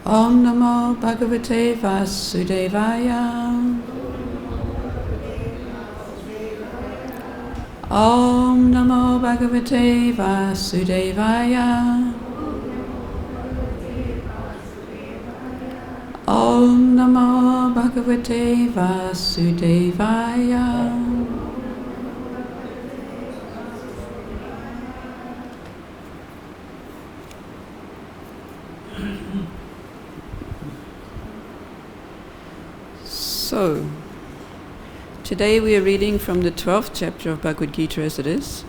Om Namo Bhagavate Vasudevaya. Om Namo Bhagavate Vasudevaya. Om Namo Bhagavate Vasudevaya. So, today we are reading from the 12th chapter of Bhagavad-Gita as it is,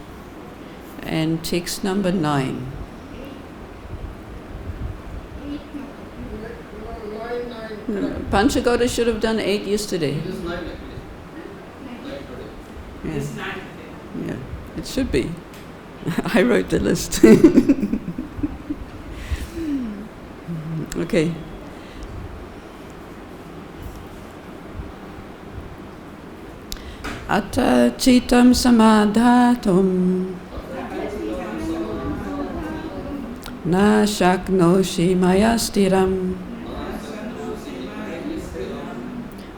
and text number 9. Panchagoda should have done 8 yesterday. It is 9 actually. 9 today. Yeah. It's 9 today. Yeah, it should be. I wrote the list. Okay. Atha cittaṁ samādhātuṁ na śaknoṣi maya sthiram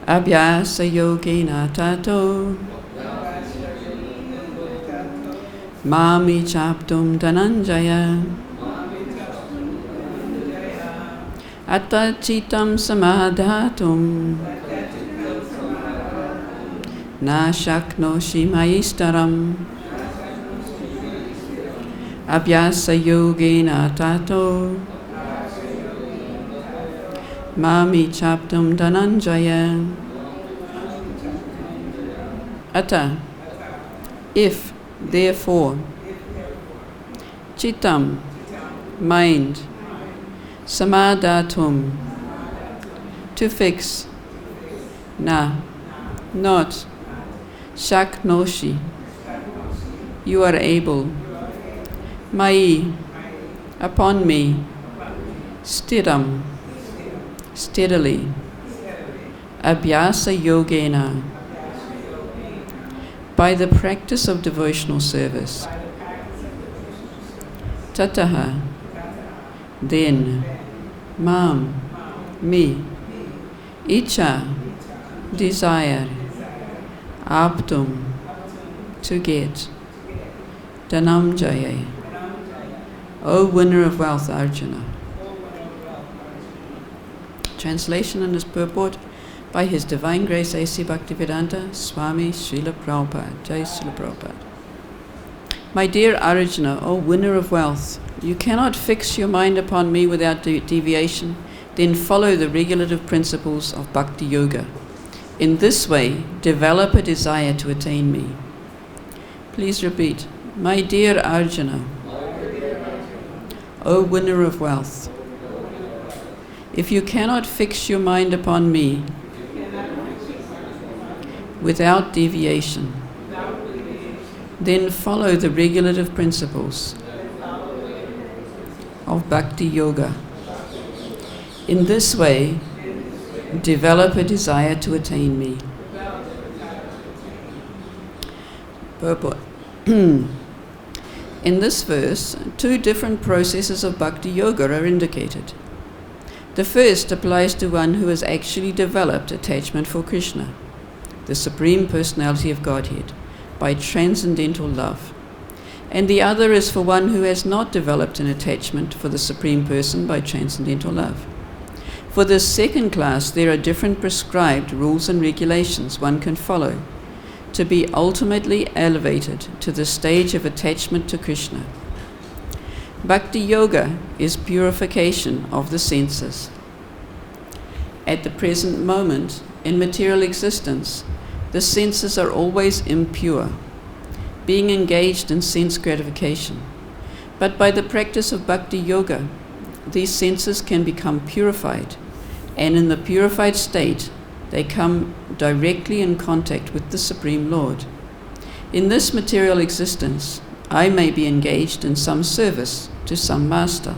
abhyāsa-yogena tato icchāptuṁ dhanam-jaya atha cittaṁ samādhātuṁ na śaknoṣi mayi sthiram abhyāsa-yogena tato icchāptuṁ dhanam-jaya. Atha, if, therefore, cittaṁ, mind, samādhātuṁ, to fix, na, not, śaknoṣi, you are able, mayi, upon me, sthiram, steadily, abhyāsa-yogena, by the practice of devotional service, tataḥ, then, mam, me, icchā, desire, āptum, to get, dhanam-jaya, O winner of wealth, Arjuna. Translation and its purport by His Divine Grace A.C. Bhaktivedanta Swami Srila Prabhupada. Jai Srila Prabhupada. My dear Arjuna, O winner of wealth, you cannot fix your mind upon me without deviation, then follow the regulative principles of bhakti-yoga. In this way, develop a desire to attain me. Please repeat. My dear Arjuna, O winner of wealth, if you cannot fix your mind upon me without deviation, then follow the regulative principles of bhakti-yoga. In this way, develop a desire to attain me. Purport. In this verse, 2 different processes of bhakti-yoga are indicated. The first applies to one who has actually developed attachment for Krishna, the Supreme Personality of Godhead, by transcendental love. And the other is for one who has not developed an attachment for the Supreme Person by transcendental love. For this second class, there are different prescribed rules and regulations one can follow to be ultimately elevated to the stage of attachment to Krishna. Bhakti-yoga is purification of the senses. At the present moment, in material existence, the senses are always impure, being engaged in sense gratification. But by the practice of bhakti-yoga, these senses can become purified, and in the purified state, they come directly in contact with the Supreme Lord. In this material existence, I may be engaged in some service to some master,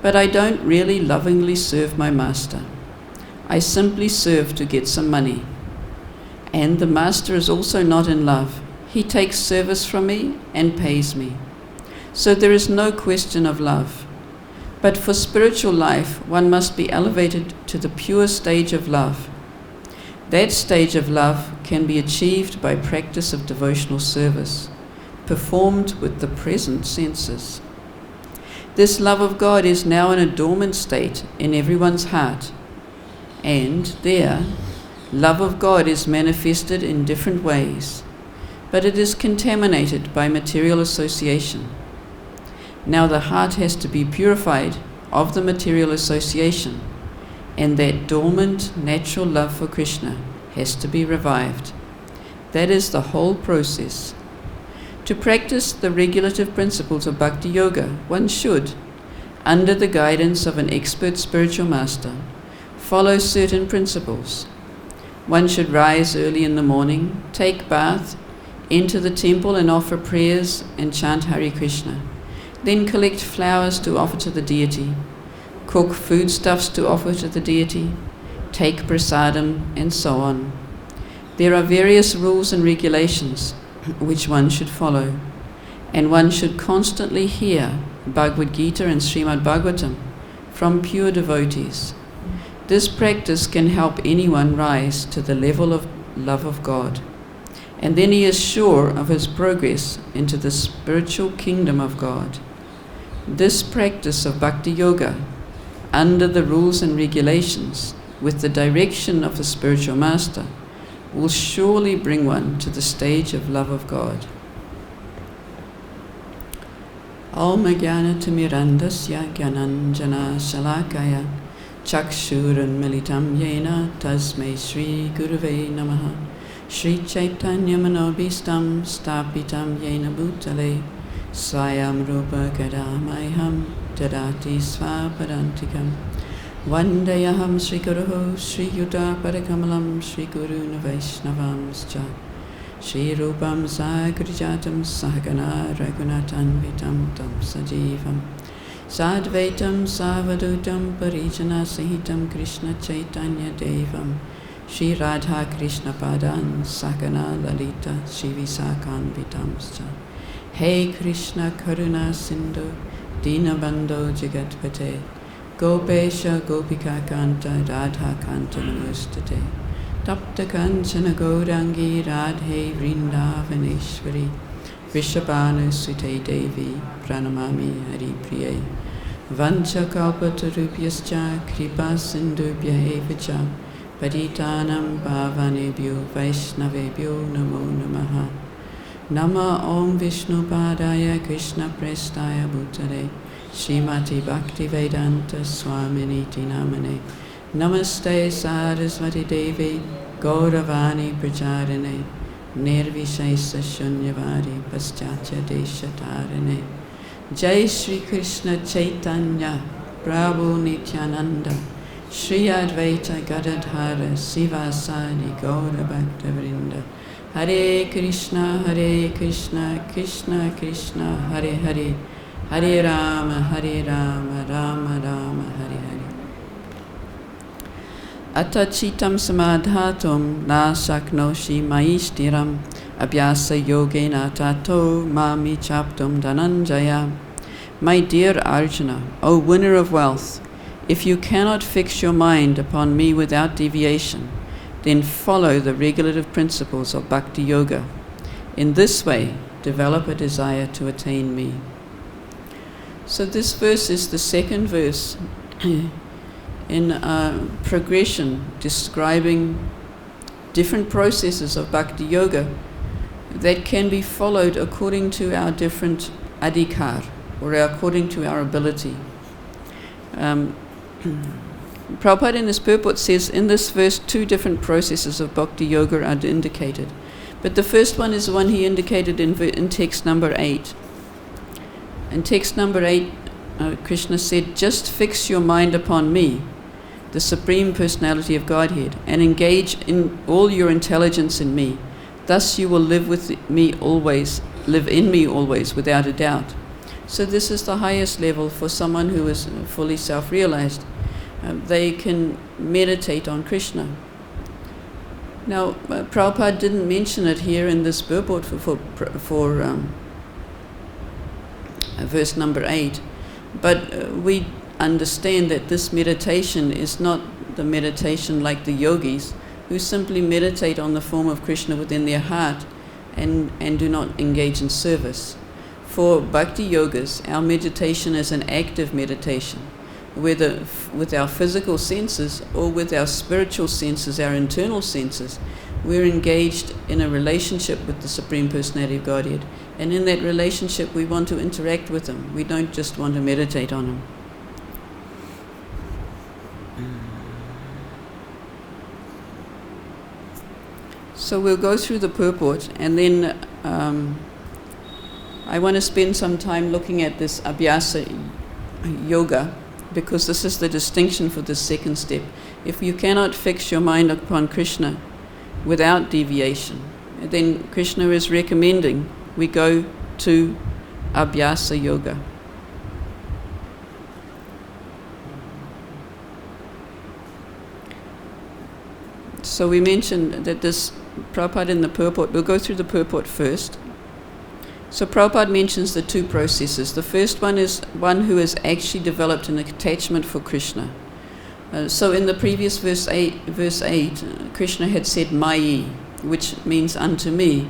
but I don't really lovingly serve my master. I simply serve to get some money. And the master is also not in love. He takes service from me and pays me. So there is no question of love. But for spiritual life, one must be elevated to the pure stage of love. That stage of love can be achieved by practice of devotional service, performed with the present senses. This love of God is now in a dormant state in everyone's heart, and there, love of God is manifested in different ways, but it is contaminated by material association. Now the heart has to be purified of the material association, and that dormant natural love for Krishna has to be revived. That is the whole process. To practice the regulative principles of bhakti-yoga, one should, under the guidance of an expert spiritual master, follow certain principles. One should rise early in the morning, take bath, enter the temple and offer prayers and chant Hare Krishna. Then collect flowers to offer to the deity, cook foodstuffs to offer to the deity, take prasadam, and so on. There are various rules and regulations which one should follow, and one should constantly hear Bhagavad-Gita and Srimad-Bhagavatam from pure devotees. This practice can help anyone rise to the level of love of God, and then he is sure of his progress into the spiritual kingdom of God. This practice of bhakti-yoga, under the rules and regulations, with the direction of the spiritual master, will surely bring one to the stage of love of God. Om Ajnana-timirandasya Dhanañ-jaya Shalakaya Chakshurunmilitam Yena Tasmai Shri Gurave Namaha Shri Chaitanya Manobhistam Stapitam Yena Bhutale Swayam Rupa Kadamayham Tadati Svapadantikam Vandayaham Sri Guruho Sri Yuta Parakamalam Sri Guru Vaishnavamscha Shri Rupam Sagrijatam Sahagana Raghunatan Vitam Tam Sajivam Sadvaitam Savadutam Parijana Sahitam Krishna Chaitanya Devam Shri Radha Krishna Padan Sakana Lalita Shri Visakan Vitamscha Hey Krishna Karuna Sindhu Dinabandho Jagatpate Gopesha Gopika Kanta Radha Kanta Namustate Tapta Kanchana Gaurangi Radhe Vrindavaneshwari Vrishabhanu Sute Devi Pranamami Hari Priye Vancha Kalpatarupyascha Kripa Sindhubhya Evacha Paditanam Bhavanebhyo Vaishnavebhyo Namo Namaha Nama Om Vishnu Padaya Krishna Prestaya Bhutale Srimati Bhaktivedanta Swaminiti Namane Namaste Saraswati Devi Gauravani Pracharane Nirvishesa Shunyavadi Paschatya Deshatarane Jai Shri Krishna Chaitanya Prabhu Nityananda Shri Advaita Gadadhara Sivasadi Gaura Bhakta Vrinda Hare Krishna Krishna Krishna Hare Hare Hare Rama Rama Rama Hare Hare atha cittaṁ samādhātuṁ na śaknoṣi mayi sthiram abhyāsa-yogena tato icchāptuṁ dhanam-jaya. My dear Arjuna, O winner of wealth, if you cannot fix your mind upon me without deviation, then follow the regulative principles of bhakti-yoga. In this way, develop a desire to attain me. So this verse is the second verse in a progression describing different processes of bhakti-yoga that can be followed according to our different adhikar, or according to our ability. Prabhupada in his purport says in this verse 2 different processes of bhakti-yoga are indicated. But the first one is the one he indicated in text number 8. In text number 8, Krishna said, just fix your mind upon me, the Supreme Personality of Godhead, and engage in all your intelligence in me. Thus you will live in me always, without a doubt. So this is the highest level for someone who is fully self-realized. They can meditate on Krishna. Now, Prabhupada didn't mention it here in this purport for verse number 8, but we understand that this meditation is not the meditation like the yogis who simply meditate on the form of Krishna within their heart and do not engage in service. For bhakti yogas, our meditation is an active meditation, whether with our physical senses or with our spiritual senses, our internal senses. We're engaged in a relationship with the Supreme Personality of Godhead, and in that relationship we want to interact with Him. We don't just want to meditate on Him. So we'll go through the purport, and then I want to spend some time looking at this abhyāsa-yoga, because this is the distinction for the second step. If you cannot fix your mind upon Krishna without deviation, then Krishna is recommending we go to abhyāsa-yoga. So we mentioned that this Prabhupada in the purport, we'll go through the purport first. So Prabhupada mentions the two processes. The first one is one who has actually developed an attachment for Krishna. So in the previous verse 8, Krishna had said mayi, which means unto me,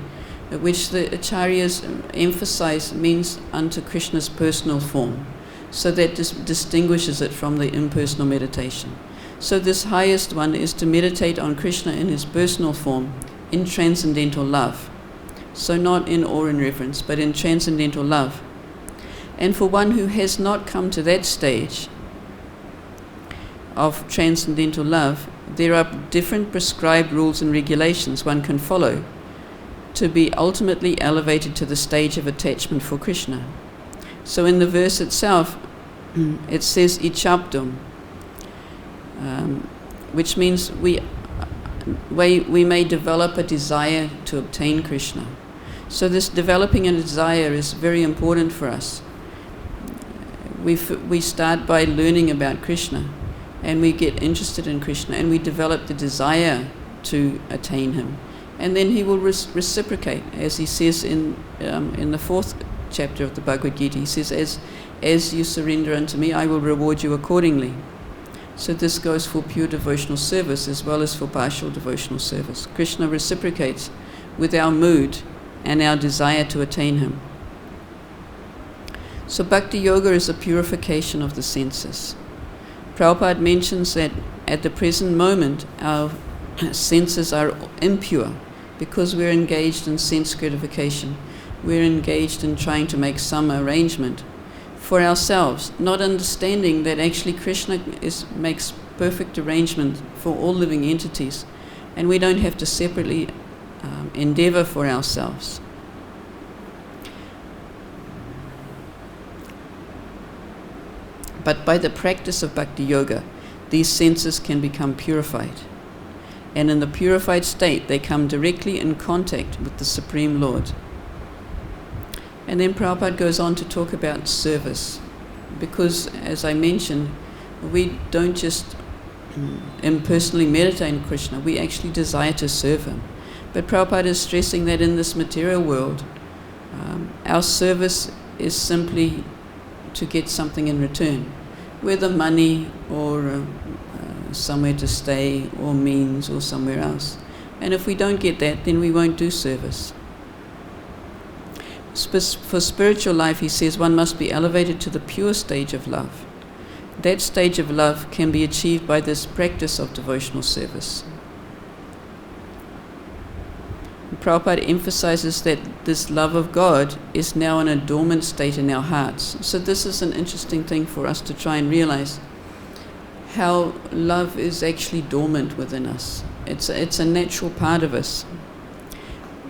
which the acharyas emphasize means unto Krishna's personal form. So that distinguishes it from the impersonal meditation. So this highest one is to meditate on Krishna in his personal form, in transcendental love. So not in awe and reverence, but in transcendental love. And for one who has not come to that stage of transcendental love, there are different prescribed rules and regulations one can follow to be ultimately elevated to the stage of attachment for Krishna. So in the verse itself, it says icchāptuṁ, which means we may develop a desire to obtain Krishna. So this developing a desire is very important for us. We start by learning about Krishna, and we get interested in Krishna, and we develop the desire to attain Him. And then He will reciprocate, as He says in the 4th chapter of the Bhagavad-Gita. He says, as you surrender unto me, I will reward you accordingly. So this goes for pure devotional service as well as for partial devotional service. Krishna reciprocates with our mood and our desire to attain Him. So bhakti-yoga is a purification of the senses. Prabhupada mentions that at the present moment our senses are impure because we're engaged in sense gratification. We're engaged in trying to make some arrangement for ourselves, not understanding that actually Krishna makes perfect arrangement for all living entities, and we don't have to separately endeavor for ourselves. But by the practice of bhakti-yoga, these senses can become purified. And in the purified state, they come directly in contact with the Supreme Lord. And then Prabhupada goes on to talk about service, because, as I mentioned, we don't just impersonally meditate on Krishna, we actually desire to serve Him. But Prabhupada is stressing that in this material world, our service is simply to get something in return, whether money or somewhere to stay or means or somewhere else. And if we don't get that, then we won't do service. For spiritual life, he says, one must be elevated to the pure stage of love. That stage of love can be achieved by this practice of devotional service. Prabhupada emphasizes that this love of God is now in a dormant state in our hearts. So this is an interesting thing for us to try and realize, how love is actually dormant within us. It's a natural part of us.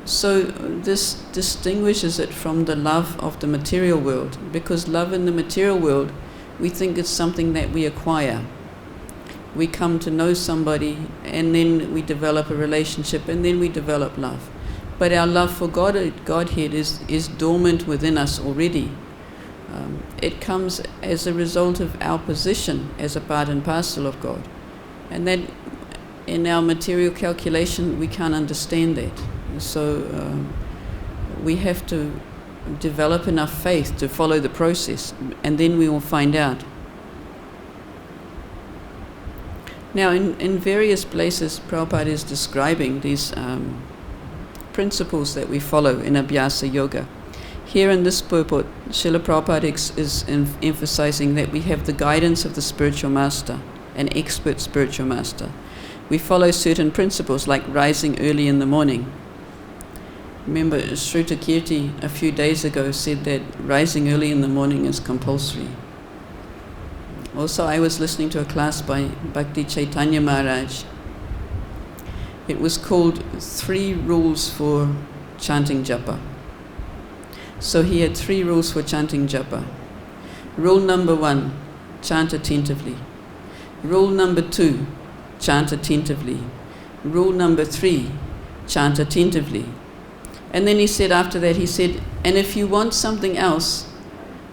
So this distinguishes it from the love of the material world, because love in the material world, we think it's something that we acquire. We come to know somebody, and then we develop a relationship, and then we develop love. But our love for Godhead is dormant within us already. It comes as a result of our position as a part and parcel of God. And that in our material calculation, we can't understand that. So we have to develop enough faith to follow the process, and then we will find out. Now, in various places, Prabhupada is describing these principles that we follow in abhyāsa-yoga. Here in this purport, Srila Prabhupada is emphasizing that we have the guidance of the spiritual master, an expert spiritual master. We follow certain principles like rising early in the morning. Remember, Shruta Kirti a few days ago said that rising early in the morning is compulsory. Also, I was listening to a class by Bhakti Chaitanya Maharaj. It was called 3 Rules for Chanting Japa. So he had 3 rules for chanting japa. Rule number 1, chant attentively. Rule number 2, chant attentively. Rule number 3, chant attentively. And then he said after that, he said, and if you want something else,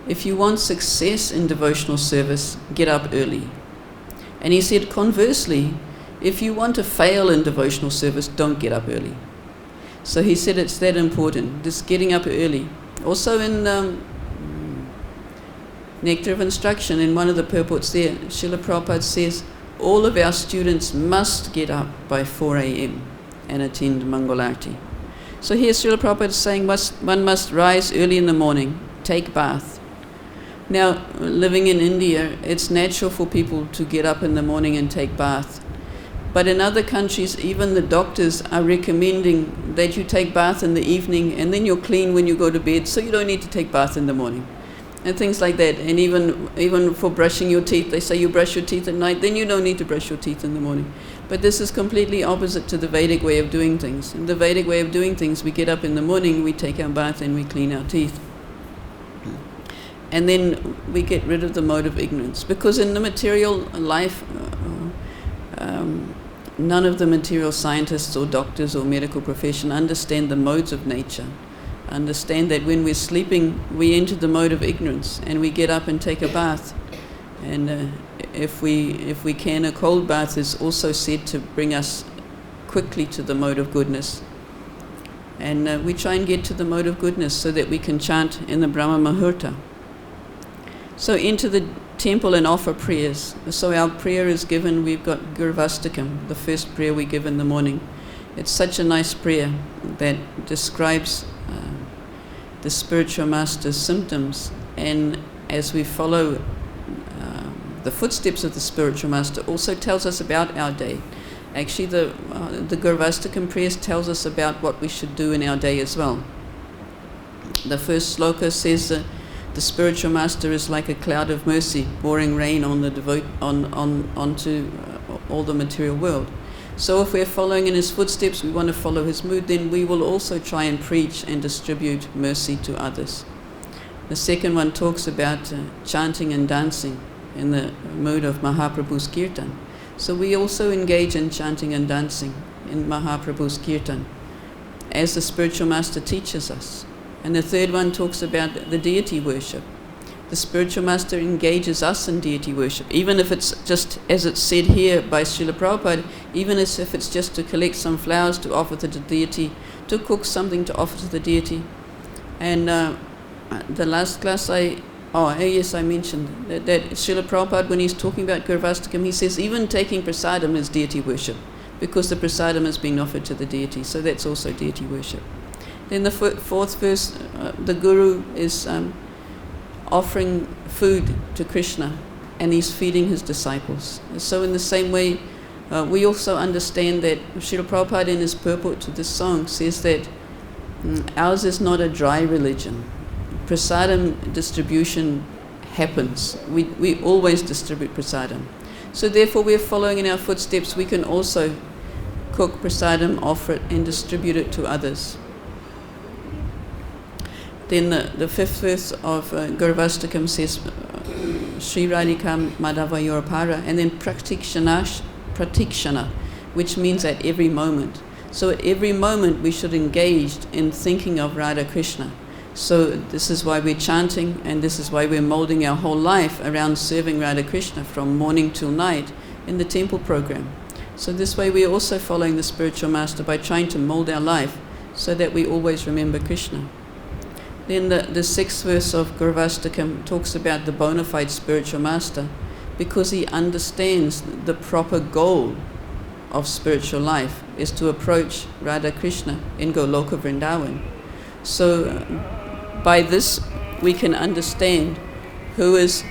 if you want success in devotional service, get up early. And he said, conversely, if you want to fail in devotional service, don't get up early. So he said it's that important, just getting up early. Also in Nectar of Instruction, in one of the purports there, Srila Prabhupada says, all of our students must get up by 4 a.m. and attend Mangalarti. So here Srila Prabhupada is saying one must rise early in the morning, take bath. Now, living in India, it's natural for people to get up in the morning and take bath. But in other countries, even the doctors are recommending that you take bath in the evening and then you're clean when you go to bed, so you don't need to take bath in the morning. And things like that. And even for brushing your teeth, they say you brush your teeth at night, then you don't need to brush your teeth in the morning. But this is completely opposite to the Vedic way of doing things. In the Vedic way of doing things, we get up in the morning, we take our bath and we clean our teeth. And then we get rid of the mode of ignorance. Because in the material life, none of the material scientists or doctors or medical profession understand the modes of nature. Understand that when we're sleeping, we enter the mode of ignorance and we get up and take a bath. And if we can, a cold bath is also said to bring us quickly to the mode of goodness. And we try and get to the mode of goodness so that we can chant in the Brahma Muhurta. So enter the temple and offer prayers. So our prayer is given, we've got Gurvastakam, the first prayer we give in the morning. It's such a nice prayer that describes the spiritual master's symptoms, and as we follow the footsteps of the spiritual master, also tells us about our day. Actually, the Gurvastakam prayers tells us about what we should do in our day as well. The first sloka says that the spiritual master is like a cloud of mercy, pouring rain on the onto all the material world. So if we're following in his footsteps, we want to follow his mood, then we will also try and preach and distribute mercy to others. The second one talks about chanting and dancing in the mood of Mahaprabhu's kirtan. So we also engage in chanting and dancing in Mahaprabhu's kirtan, as the spiritual master teaches us. And the third one talks about the deity worship. The spiritual master engages us in deity worship, even if it's just, as it's said here by Srila Prabhupada, even if it's just to collect some flowers to offer to the deity, to cook something to offer to the deity. And the last class I mentioned that Srila Prabhupada, when he's talking about Gurvastakam, he says even taking prasadam is deity worship, because the prasadam is being offered to the deity, so that's also deity worship. Then the fourth verse, the Guru is offering food to Krishna, and he's feeding his disciples. So in the same way, we also understand that Srila Prabhupada in his purport to this song says that ours is not a dry religion. Prasadam distribution happens. We always distribute prasadam. So therefore we're following in our footsteps. We can also cook prasadam, offer it and distribute it to others. Then the fifth verse of Gurvastakam says, Sri Radhika Madhava Yorapara, and then pratikshana, which means at every moment. So at every moment we should engage in thinking of Radha Krishna. So this is why we're chanting, and this is why we're molding our whole life around serving Radha Krishna from morning till night in the temple program. So this way we're also following the spiritual master by trying to mold our life so that we always remember Krishna. Then the sixth verse of Gurvastakam talks about the bona fide spiritual master, because he understands the proper goal of spiritual life is to approach Radha Krishna in Goloka Vrindavan. So by this we can understand who is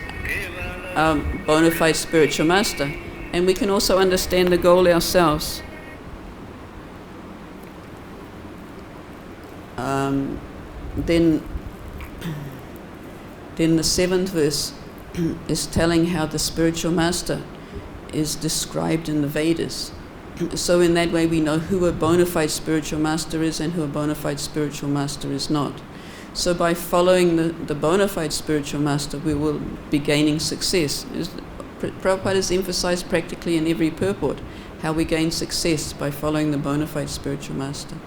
our bona fide spiritual master, and we can also understand the goal ourselves. Then the 7th verse is telling how the spiritual master is described in the Vedas. So in that way we know who a bona fide spiritual master is and who a bona fide spiritual master is not. So by following the bona fide spiritual master, we will be gaining success. Prabhupada has emphasized practically in every purport how we gain success by following the bona fide spiritual master.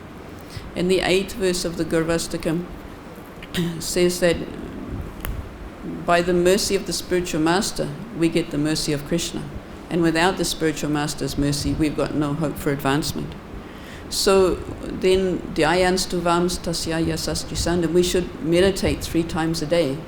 And the 8th verse of the Gurvastakam says that by the mercy of the spiritual master, we get the mercy of Krishna. And without the spiritual master's mercy, we've got no hope for advancement. So then, dhyayanstuvam tasya sastrisandam, we should meditate 3 times a day.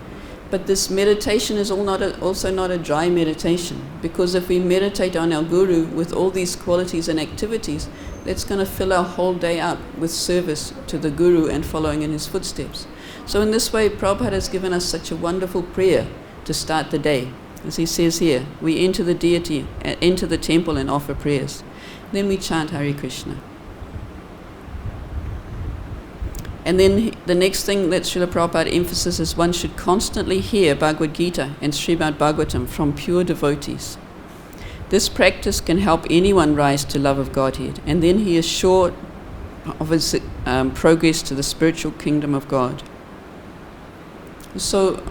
But this meditation is also not a dry meditation, because if we meditate on our Guru with all these qualities and activities, that's going to fill our whole day up with service to the Guru and following in his footsteps. So in this way, Prabhupada has given us such a wonderful prayer to start the day. As he says here, we enter the deity, enter the temple and offer prayers. Then we chant Hare Krishna. And then the next thing that Srila Prabhupada emphasizes is one should constantly hear Bhagavad-Gita and Srimad Bhagavatam from pure devotees. This practice can help anyone rise to love of Godhead, and then he is sure of his progress to the spiritual kingdom of God. So,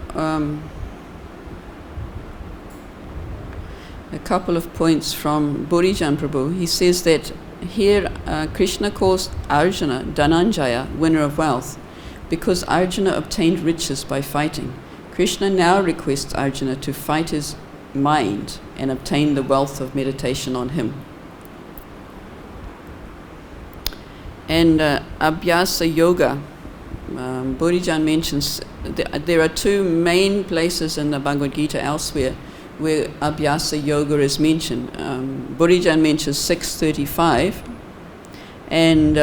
a couple of points from Burijan Prabhu. He says that here Krishna calls Arjuna dhanam-jaya, winner of wealth, because Arjuna obtained riches by fighting. Krishna now requests Arjuna to fight his mind and obtain the wealth of meditation on him. And abhyāsa-yoga, Burijan mentions there are 2 main places in the Bhagavad-Gita elsewhere where abhyāsa-yoga is mentioned. Burijan mentions 635, and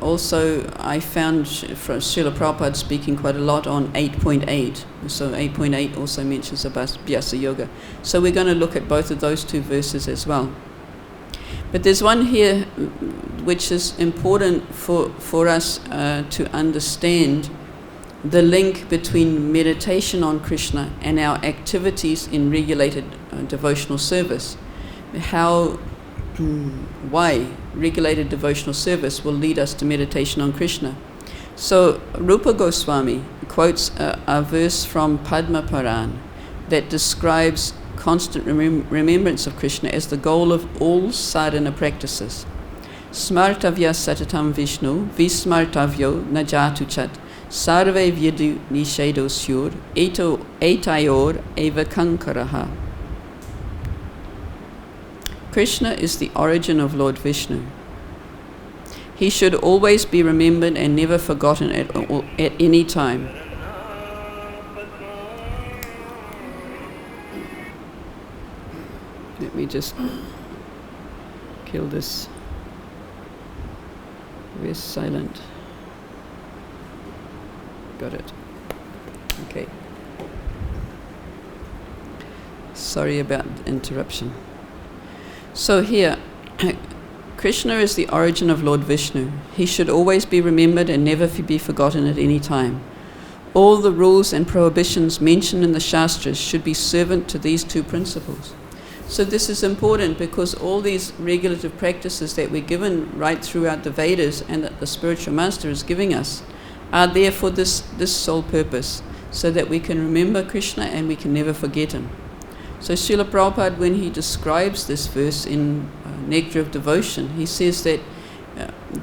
also I found from Srila Prabhupada speaking quite a lot on 8.8. So 8.8 also mentions abhyāsa-yoga. So we're going to look at both of those 2 verses as well. But there's one here which is important for us to understand the link between meditation on Krishna and our activities in regulated devotional service. Why regulated devotional service will lead us to meditation on Krishna. So Rupa Goswami quotes a verse from Padma Puran that describes constant remembrance of Krishna as the goal of all sadhana practices. Smartavya satatam Vishnu, vismartavyo najatu chat, sarve vyedu nishedo syur, etayor eva kankaraha. Krishna is the origin of Lord Vishnu. He should always be remembered and never forgotten at any time. Let me just kill this. Where's silent? Got it. Okay. Sorry about the interruption. So here, Krishna is the origin of Lord Vishnu. He should always be remembered and never be forgotten at any time. All the rules and prohibitions mentioned in the Shastras should be servant to these 2 principles. So this is important because all these regulative practices that we're given right throughout the Vedas and that the spiritual master is giving us are there for this sole purpose, so that we can remember Krishna and we can never forget him. So Srila Prabhupada, when he describes this verse in Nectar of Devotion, he says that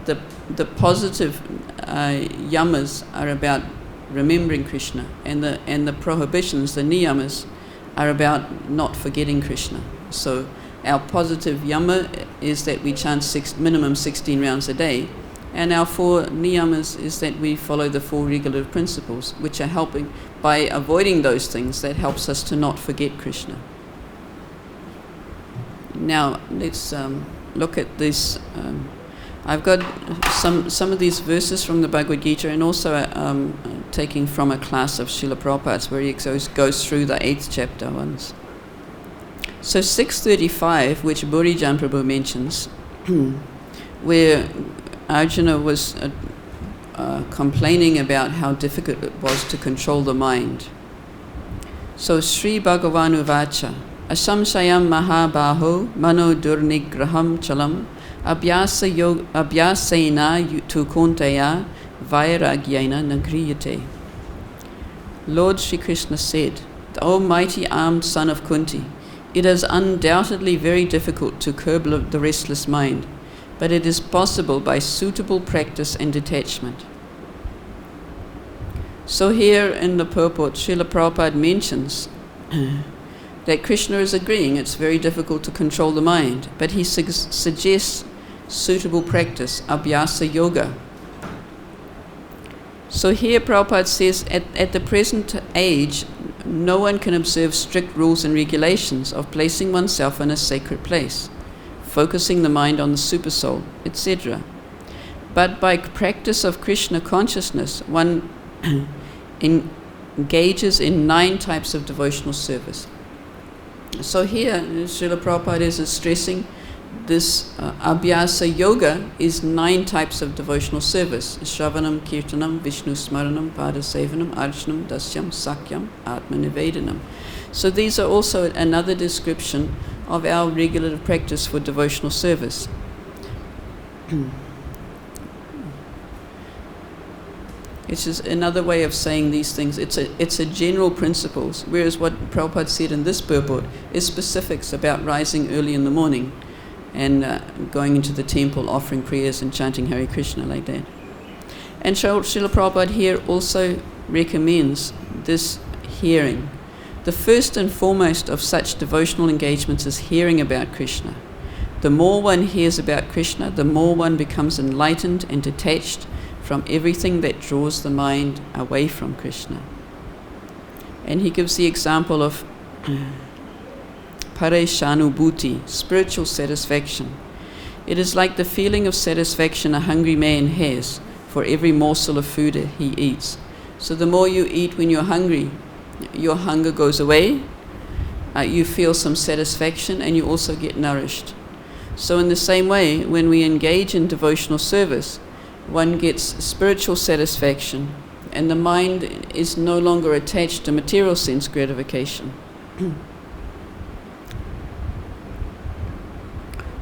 the positive yamas are about remembering Krishna, and the prohibitions, the niyamas, are about not forgetting Krishna. So our positive yama is that we chant minimum 16 rounds a day, and our 4 niyamas is that we follow the 4 regulative principles, which are helping by avoiding those things that helps us to not forget Krishna. Now let's look at this. I've got some of these verses from the Bhagavad-Gita, and also taking from a class of Srila Prabhupada's where he goes through the 8th chapter once. So 635, which Burijan Prabhu mentions, where Arjuna was complaining about how difficult it was to control the mind. So Sri Bhagavanu Vacha Asamsayam Mahabaho Mano Durnigraham Chalam abhyāsa-yogena tu kuntaya vairagyena nagriyate. Lord Sri Krishna said, O mighty armed son of Kunti, it is undoubtedly very difficult to curb the restless mind, but it is possible by suitable practice and detachment. So here in the purport, Srila Prabhupada mentions that Krishna is agreeing it's very difficult to control the mind, but he suggests suitable practice, abhyāsa-yoga. So here Prabhupada says, at the present age, no one can observe strict rules and regulations of placing oneself in a sacred place, focusing the mind on the supersoul, etc. But by practice of Krishna consciousness, one engages in 9 types of devotional service. So here, Srila Prabhupada is stressing this abhyāsa-yoga is 9 types of devotional service. Shravanam, Kirtanam, Vishnu Smaranam, Padasevanam, Arjanam, Dasyam, Sakyam, Atma-nivedanam. So these are also another description of our regulative practice for devotional service. It's just another way of saying these things. It's a general principles, whereas what Prabhupada said in this purport is specifics about rising early in the morning and going into the temple, offering prayers and chanting Hare Krishna like that. And Srila Prabhupada here also recommends this hearing. The first and foremost of such devotional engagements is hearing about Krishna. The more one hears about Krishna, the more one becomes enlightened and detached from everything that draws the mind away from Krishna. And he gives the example of pareshanubhuti, spiritual satisfaction. It is like the feeling of satisfaction a hungry man has for every morsel of food he eats. So the more you eat when you're hungry, your hunger goes away, you feel some satisfaction, and you also get nourished. So in the same way, when we engage in devotional service, one gets spiritual satisfaction, and the mind is no longer attached to material sense gratification.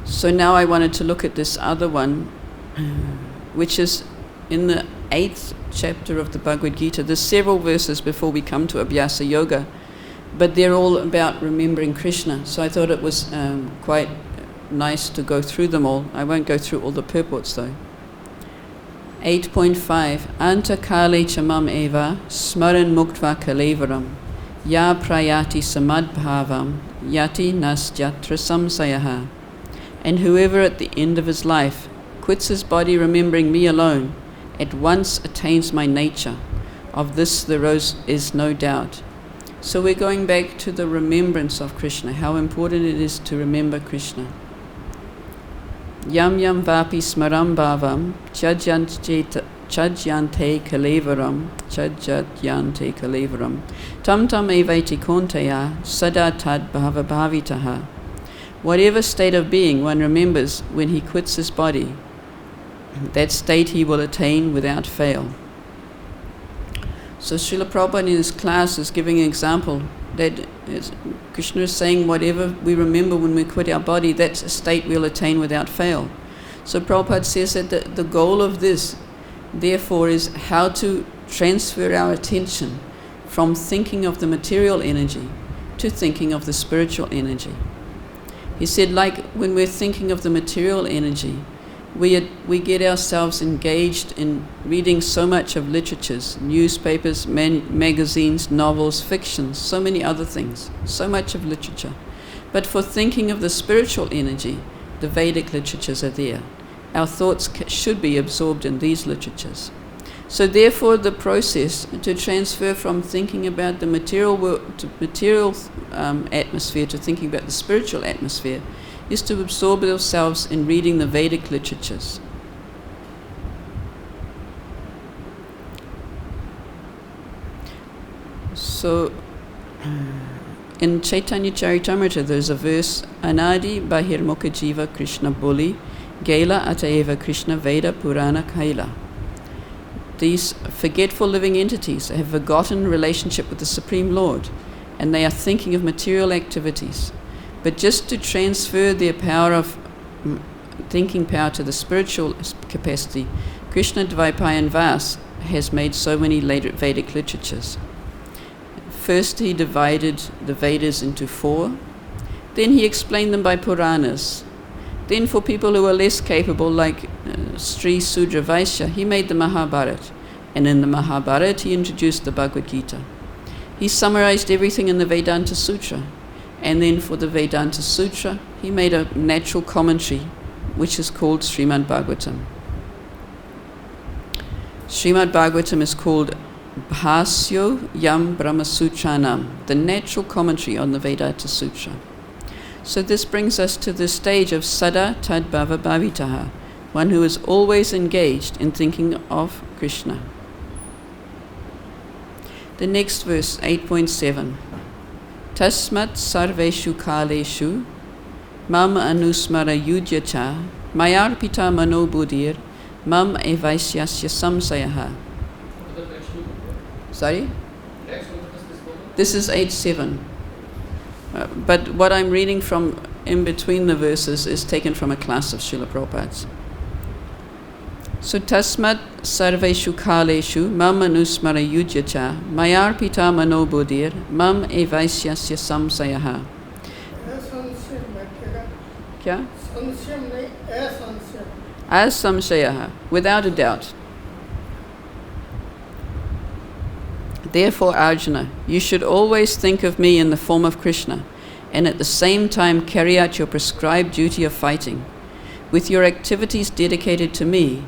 So now I wanted to look at this other one, which is in the 8th chapter of the Bhagavad-Gita. There's several verses before we come to abhyāsa-yoga, but they're all about remembering Krishna. So I thought it was quite nice to go through them all. I won't go through all the purports though. 8.5 Anta kale chamam eva smaran muktva kalevaram ya prayati samādhātum yati nasyatra samsayaha. And whoever at the end of his life quits his body remembering me alone, at once attains my nature. Of this there is no doubt. So we're going back to the remembrance of Krishna, how important it is to remember Krishna. Yam yam vapi smaram bhavam chajyante kalevaram tam tam evaiti kontaya sada tad bhava bhavitaha. Whatever state of being one remembers when he quits his body, that state he will attain without fail. So Srila Prabhupada in his class is giving an example that Krishna is saying whatever we remember when we quit our body, that's a state we'll attain without fail. So Prabhupada says that the goal of this, therefore, is how to transfer our attention from thinking of the material energy to thinking of the spiritual energy. He said, like when we're thinking of the material energy, we get ourselves engaged in reading so much of literatures, newspapers, magazines, novels, fictions, so many other things, so much of literature. But for thinking of the spiritual energy, the Vedic literatures are there. Our thoughts should be absorbed in these literatures. So therefore the process to transfer from thinking about the material atmosphere to thinking about the spiritual atmosphere is to absorb ourselves in reading the Vedic literatures. So, in Chaitanya Charitamrita there's a verse, Anadi Bahirmukha Jiva Krishna Boli, Gela Ataeva Krishna Veda Purana Kaila. These forgetful living entities have forgotten relationship with the Supreme Lord, and they are thinking of material activities. But just to transfer their power of thinking power to the spiritual capacity, Krishna Dvaipayan Vas has made so many later Vedic literatures. First he divided the Vedas into 4, then he explained them by Puranas. Then for people who are less capable, like Sri Sudra Vaishya, he made the Mahabharata. And in the Mahabharata he introduced the Bhagavad-Gita. He summarized everything in the Vedanta Sutra. And then for the Vedanta Sutra, he made a natural commentary, which is called Srimad Bhagavatam. Srimad Bhagavatam is called Bhāsyo Yam Brahma Sutranam, the natural commentary on the Vedanta Sutra. So this brings us to the stage of Sada Tad Bhava Bhavitaha, one who is always engaged in thinking of Krishna. The next verse, 8.7. Tasmat sarveshu kaleshu mam anusmara yudyacha mayarpita mano buddhir mam evaishyasya samsayaha. Sorry? This is 8.7. But what I'm reading from in between the verses is taken from a class of Srila Prabhupada's. So tasmat sarveshu kaleshu mam anusmara yudyacha mayarpita mano buddhir mam evaishyasya samsayaha. Kya? As samsayaha, without a doubt. Therefore, Arjuna, you should always think of me in the form of Krishna, and at the same time carry out your prescribed duty of fighting. With your activities dedicated to me,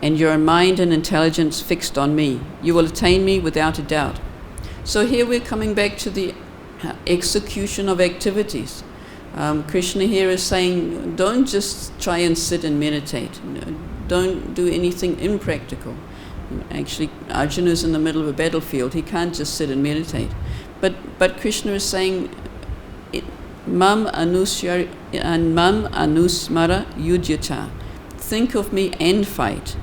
and your mind and intelligence fixed on me, you will attain me without a doubt. So here we're coming back to the execution of activities. Krishna here is saying, don't just try and sit and meditate. Don't do anything impractical. Actually, Arjuna is in the middle of a battlefield. He can't just sit and meditate. But Krishna is saying, Mam anusmara yudyacha. Think of me and fight.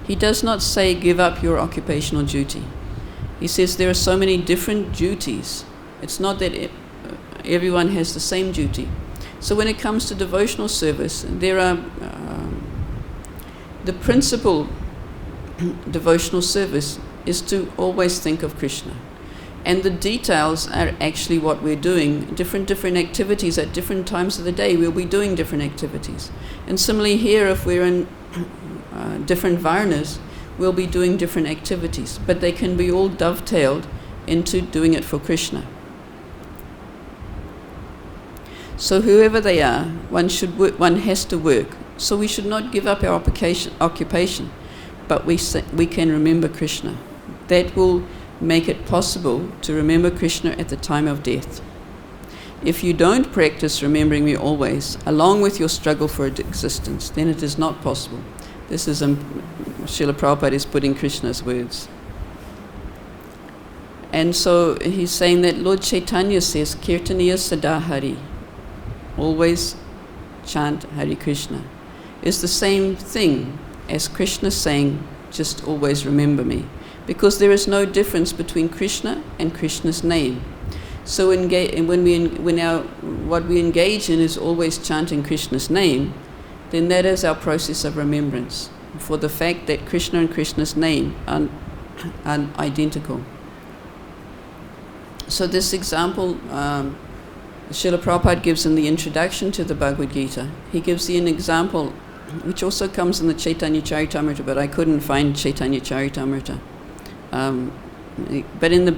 He does not say give up your occupational duty. He says there are so many different duties. It's not that everyone has the same duty. So when it comes to devotional service, there are the principal devotional service is to always think of Krishna. And the details are actually what we're doing. Different activities at different times of the day, we'll be doing different activities. And similarly here, if we're in different varnas, we'll be doing different activities. But they can be all dovetailed into doing it for Krishna. So whoever they are, one has to work. So we should not give up our occupation, but we can remember Krishna. That will make it possible to remember Krishna at the time of death. If you don't practice remembering me always, along with your struggle for existence, then it is not possible. This is Srila Prabhupada is putting Krishna's words. And so he's saying that Lord Chaitanya says, Kirtaniya Sada Hari, always chant Hare Krishna, is the same thing as Krishna saying, just always remember me. Because there is no difference between Krishna and Krishna's name. So what we engage in is always chanting Krishna's name, then that is our process of remembrance for the fact that Krishna and Krishna's name are identical. So this example Srila Prabhupada gives in the introduction to the Bhagavad-Gita. He gives an example which also comes in the Chaitanya Charitamrita, but I couldn't find Chaitanya Charitamrita. But in the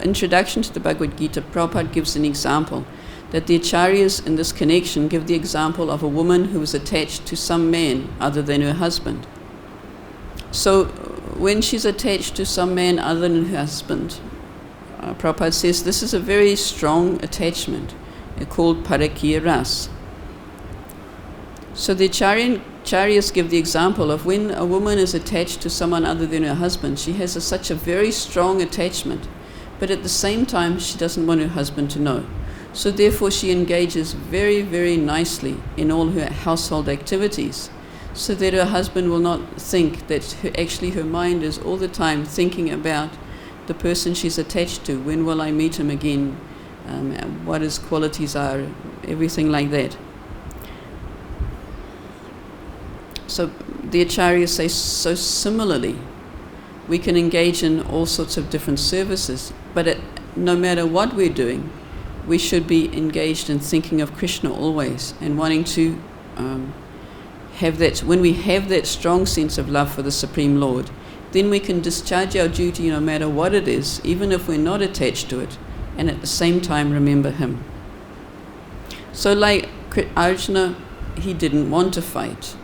introduction to the Bhagavad-Gita, Prabhupada gives an example that the acharyas in this connection give the example of a woman who is attached to some man other than her husband. So when she's attached to some man other than her husband, Prabhupada says this is a very strong attachment called parakiya ras. So the Acharyas give the example of when a woman is attached to someone other than her husband, she has such a very strong attachment, but at the same time she doesn't want her husband to know. So therefore she engages very, very nicely in all her household activities, so that her husband will not think that her mind is all the time thinking about the person she's attached to. When will I meet him again? What his qualities are, everything like that. So the Acharyas say, so similarly, we can engage in all sorts of different services, but no matter what we're doing, we should be engaged in thinking of Krishna always, and wanting to have that. When we have that strong sense of love for the Supreme Lord, then we can discharge our duty no matter what it is, even if we're not attached to it, and at the same time remember him. So like Arjuna, he didn't want to fight,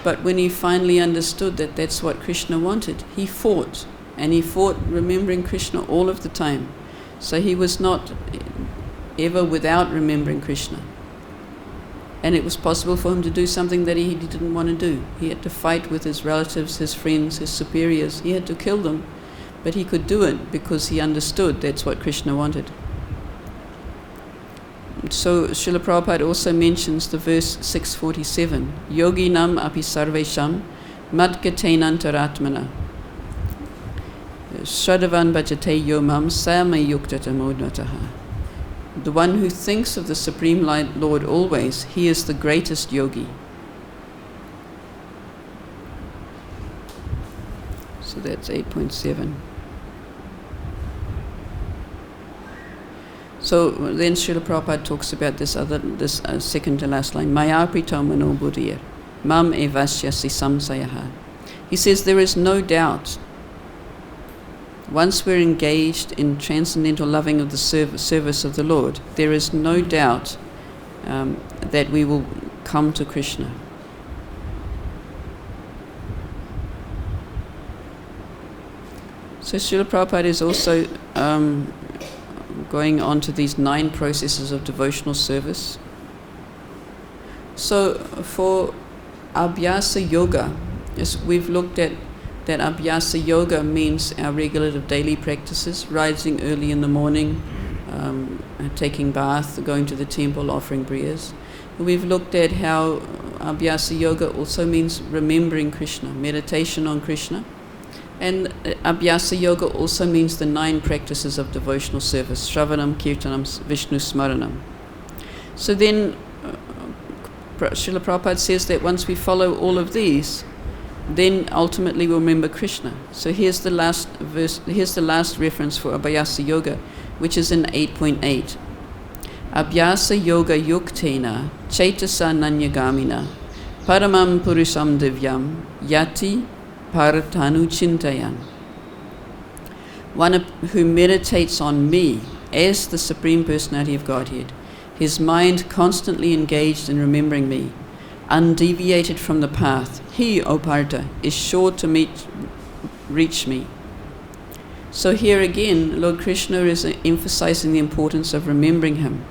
but when he finally understood that that's what Krishna wanted, he fought, and he fought remembering Krishna all of the time. So he was not ever without remembering Krishna. And it was possible for him to do something that he didn't want to do. He had to fight with his relatives, his friends, his superiors. He had to kill them, but he could do it because he understood that's what Krishna wanted. So Srila Prabhupada also mentions the verse 647, Yoginam api sarvesham madgatenantaratmana Shadavan bhajate yomam samay yuktatamodnataha. The one who thinks of the Supreme Lord always, he is the greatest yogi. So that's 8.7. So then Srila Prabhupada talks about this second to last line, Maya prito mano buddhir, mam evasyasi samsayaha. He says there is no doubt, once we're engaged in transcendental loving of the service of the Lord, there is no doubt that we will come to Krishna. So Srila Prabhupada is also going on to these 9 processes of devotional service. So for abhyāsa-yoga, we've looked at that abhyāsa-yoga means our regulative daily practices, rising early in the morning, taking bath, going to the temple, offering prayers. We've looked at how abhyāsa-yoga also means remembering Krishna, meditation on Krishna. And abhyāsa-yoga also means the 9 practices of devotional service, Shravanam, Kirtanam, Vishnu Smaranam. So then Srila Prabhupada says that once we follow all of these, then ultimately we'll remember Krishna. So here's the last verse, here's the last reference for abhyāsa-yoga, which is in 8.8. Abhyāsa-yoga yuktena chaitasa nanyagamina paramam purusam divyam yati paratanu chintayan. One who meditates on me as the Supreme Personality of Godhead, his mind constantly engaged in remembering me, undeviated from the path, he, O Partha, is sure to reach me. So here again, Lord Krishna is emphasizing the importance of remembering him.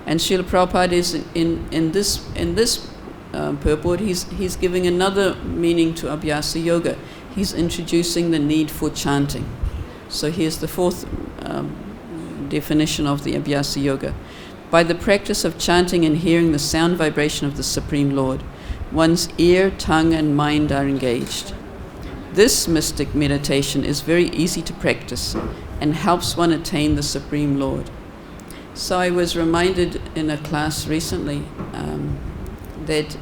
And Srila Prabhupada is in this purport, he's giving another meaning to abhyāsa-yoga. He's introducing the need for chanting. So here's the 4th definition of the abhyāsa-yoga. By the practice of chanting and hearing the sound vibration of the Supreme Lord, one's ear, tongue and mind are engaged. This mystic meditation is very easy to practice and helps one attain the Supreme Lord. So I was reminded in a class recently that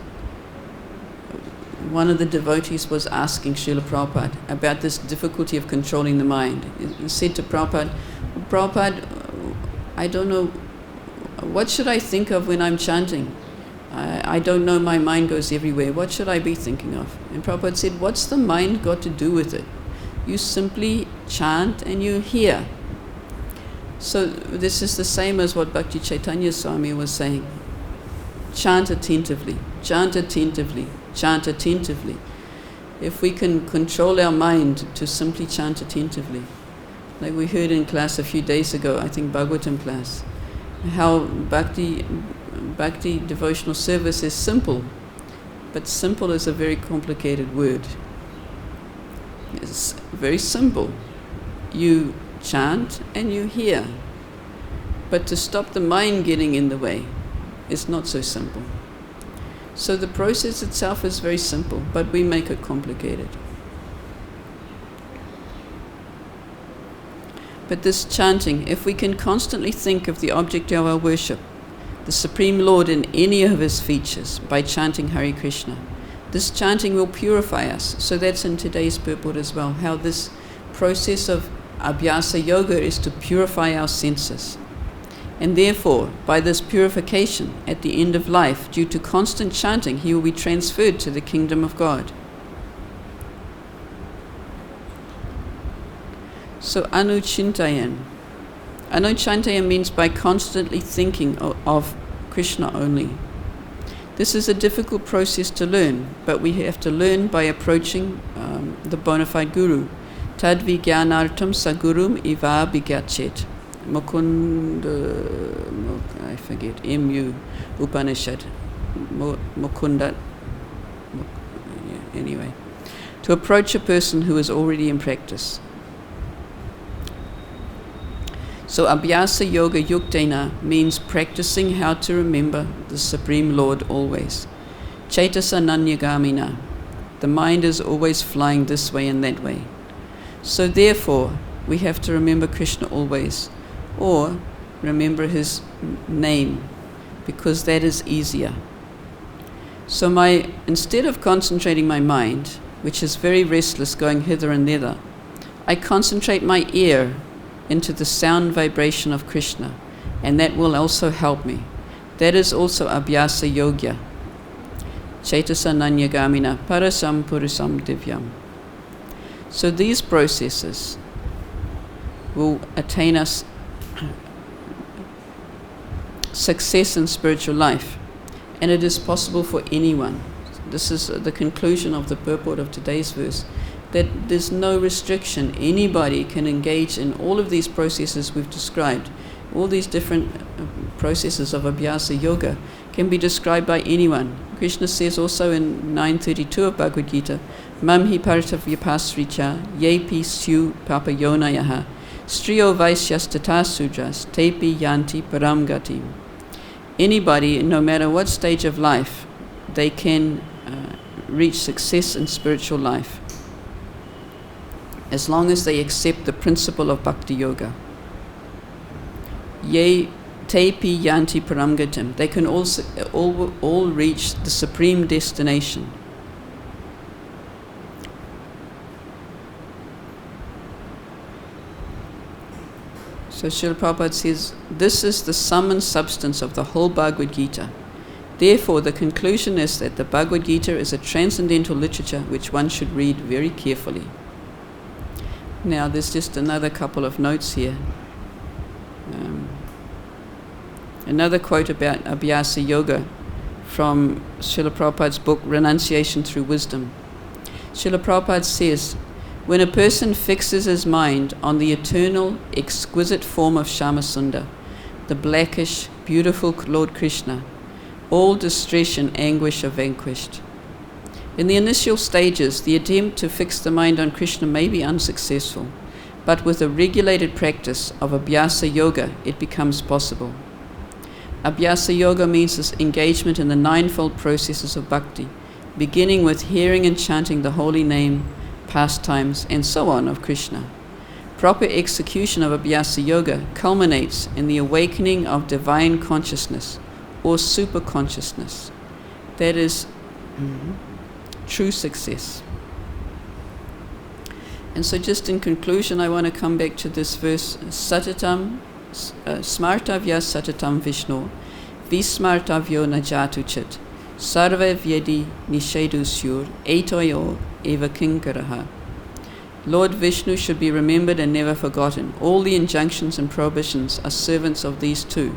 one of the devotees was asking Srila Prabhupada about this difficulty of controlling the mind. He said to Prabhupada, I don't know, what should I think of when I'm chanting? I don't know, my mind goes everywhere. What should I be thinking of? And Prabhupada said, what's the mind got to do with it? You simply chant and you hear. So this is the same as what Bhakti Chaitanya Swami was saying. Chant attentively, chant attentively, chant attentively. If we can control our mind to simply chant attentively, like we heard in class a few days ago, I think Bhagavatam class, how bhakti devotional service is simple But simple is a very complicated word. It's very simple. You chant and you hear. But to stop the mind getting in the way is not so simple. So the process itself is very simple, but we make it complicated. But this chanting, if we can constantly think of the object of our worship, the Supreme Lord in any of his features, by chanting Hare Krishna, this chanting will purify us. So that's in today's purport as well, how this process of abhyāsa-yoga is to purify our senses. And therefore, by this purification, at the end of life, due to constant chanting, he will be transferred to the kingdom of God. So anuchintayan. Anuchintayan means by constantly thinking of Krishna only. This is a difficult process to learn, but we have to learn by approaching the bona fide guru. Tad vijnanartam sagurum iva bhigyachet. I forget, M.U. Upanishad. Mukunda. Anyway. To approach a person who is already in practice. So abhyāsa-yoga yuktena means practicing how to remember the Supreme Lord always. Cetasā-naññagamina. The mind is always flying this way and that way. So therefore, we have to remember Krishna always, or remember his name, because that is easier. So instead of concentrating my mind, which is very restless going hither and thither, I concentrate my ear into the sound vibration of Krishna, and that will also help me. That is also abhyāsa-yoga. Cetasā-naññagamina parasam purusam divyam. So these processes will attain us success in spiritual life, and it is possible for anyone. This is the conclusion of the purport of today's verse, that there's no restriction. Anybody can engage in all of these processes we've described. All these different processes of abhyāsa-yoga can be described by anyone. Krishna says also in 932 of Bhagavad-Gita, Mam hi partavyapasricha yepi syu papayonayaha striyo vaisyas tataḥ sudras tepi yanti param gatim. Anybody, no matter what stage of life, they can reach success in spiritual life, as long as they accept the principle of bhakti-yoga. Ye tepi yanti param gatim. They can also all reach the supreme destination. So Srila Prabhupada says, this is the sum and substance of the whole Bhagavad-Gita. Therefore, the conclusion is that the Bhagavad-Gita is a transcendental literature which one should read very carefully. Now, there's just another couple of notes here. Another quote about abhyāsa-yoga from Srila Prabhupada's book, Renunciation Through Wisdom. Srila Prabhupada says, when a person fixes his mind on the eternal, exquisite form of Shyamasundar, the blackish, beautiful Lord Krishna, all distress and anguish are vanquished. In the initial stages, the attempt to fix the mind on Krishna may be unsuccessful, but with a regulated practice of abhyāsa-yoga, it becomes possible. Abhyāsa-yoga means this engagement in the ninefold processes of bhakti, beginning with hearing and chanting the holy name, pastimes, and so on of Krishna. Proper execution of abhyāsa-yoga culminates in the awakening of divine consciousness, or super-consciousness. That is true success. And so just in conclusion, I want to come back to this verse, Satatam, smartavya satatam Vishnu, vismartavyo najatu chit, sarva vyedi nishedu syur, etoyo eva kinkaraha. Lord Vishnu should be remembered and never forgotten. All the injunctions and prohibitions are servants of these two.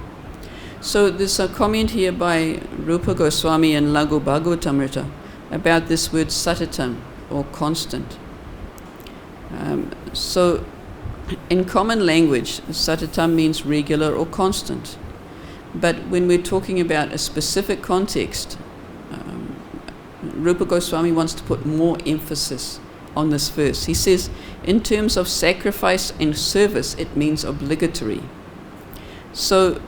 So there's a comment here by Rupa Goswami in Laghu Bhagavatamrita about this word satatam, or constant. So in common language, satatam means regular or constant. But when we're talking about a specific context, Rupa Goswami wants to put more emphasis on this verse. He says, in terms of sacrifice and service, it means obligatory. So,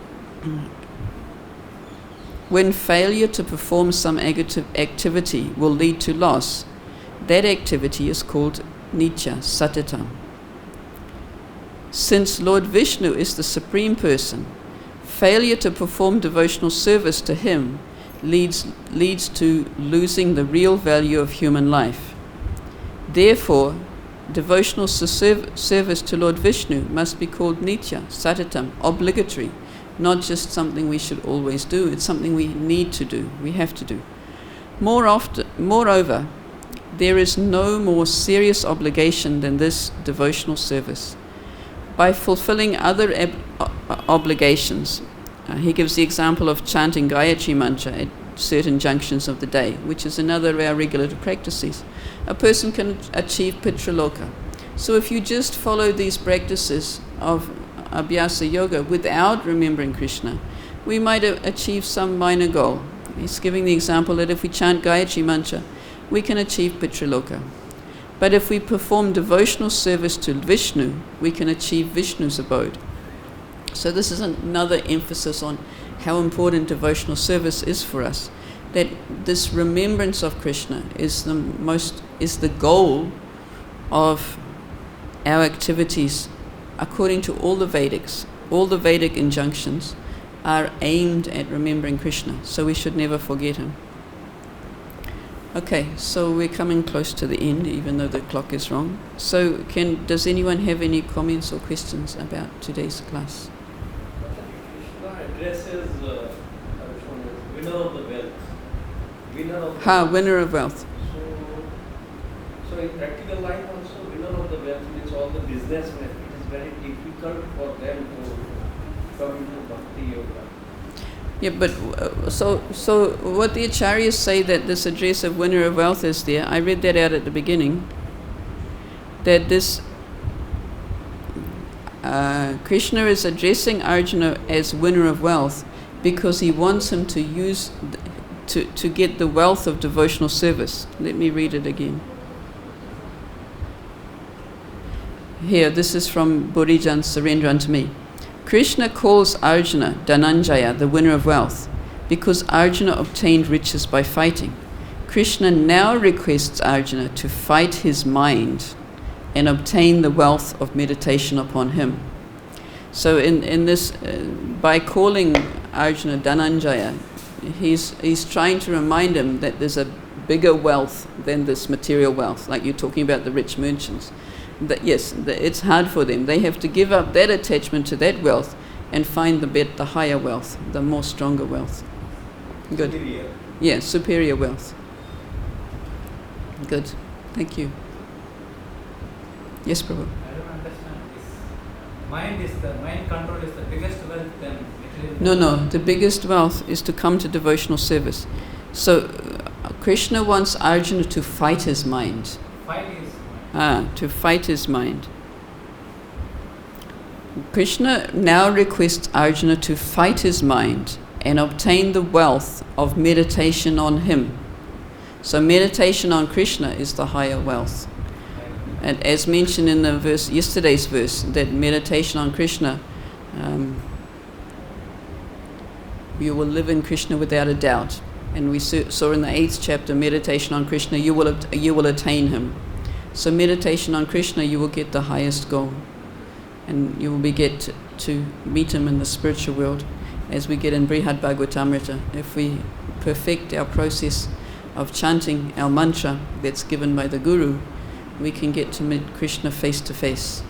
when failure to perform some activity will lead to loss, that activity is called nitya, satyatam. Since Lord Vishnu is the Supreme Person, failure to perform devotional service to him leads to losing the real value of human life. Therefore, devotional service to Lord Vishnu must be called nitya, satyatam, obligatory, not just something we should always do. It's something we need to do, we have to do. Moreover, there is no more serious obligation than this devotional service. By fulfilling other obligations, he gives the example of chanting Gayatri Mantra at certain junctions of the day, which is another of our regulative practices. A person can achieve Pitraloka. So if you just follow these practices of abhyāsa-yoga without remembering Krishna, we might achieve some minor goal. He's giving the example that if we chant Gayatri Mantra, we can achieve Pitraloka. But if we perform devotional service to Vishnu, we can achieve Vishnu's abode. So this is another emphasis on how important devotional service is for us. That this remembrance of Krishna is the goal of our activities according to all the Vedics. All the Vedic injunctions are aimed at remembering Krishna, so we should never forget him. Okay, so we're coming close to the end, even though the clock is wrong. So does anyone have any comments or questions about today's class? Krishna addresses winner of the wealth. Winner of wealth. So in practical life also, winner of the wealth means all the businessmen. It is very difficult for them to come into bhakti-yoga. Yeah, but so what the acharyas say that this address of winner of wealth is there, I read that out at the beginning, that this Krishna is addressing Arjuna as winner of wealth because he wants him to use to get the wealth of devotional service. Let me read it again. Here, this is from Burijan Surendra unto me. Krishna calls Arjuna dhanam-jaya, the winner of wealth, because Arjuna obtained riches by fighting. Krishna now requests Arjuna to fight his mind and obtain the wealth of meditation upon him. So in this, by calling Arjuna dhanam-jaya, he's trying to remind him that there's a bigger wealth than this material wealth, like you're talking about the rich merchants. That yes, it's hard for them. They have to give up that attachment to that wealth and find the higher wealth, the more stronger wealth. Good. Superior. Yeah, superior wealth. Good. Thank you. Yes, Prabhu. I don't understand this. Mind control is the biggest wealth then. No. The biggest wealth is to come to devotional service. So Krishna wants Arjuna to fight his mind. To fight his mind. Krishna now requests Arjuna to fight his mind and obtain the wealth of meditation on him. So meditation on Krishna is the higher wealth. And as mentioned in the verse, yesterday's verse, that meditation on Krishna, you will live in Krishna without a doubt. And we saw in the 8th chapter, meditation on Krishna, you will attain him. So meditation on Krishna, you will get the highest goal. And you will get to meet him in the spiritual world, as we get in Brihad Bhagavatamrita. If we perfect our process of chanting our mantra that's given by the Guru, we can get to meet Krishna face to face.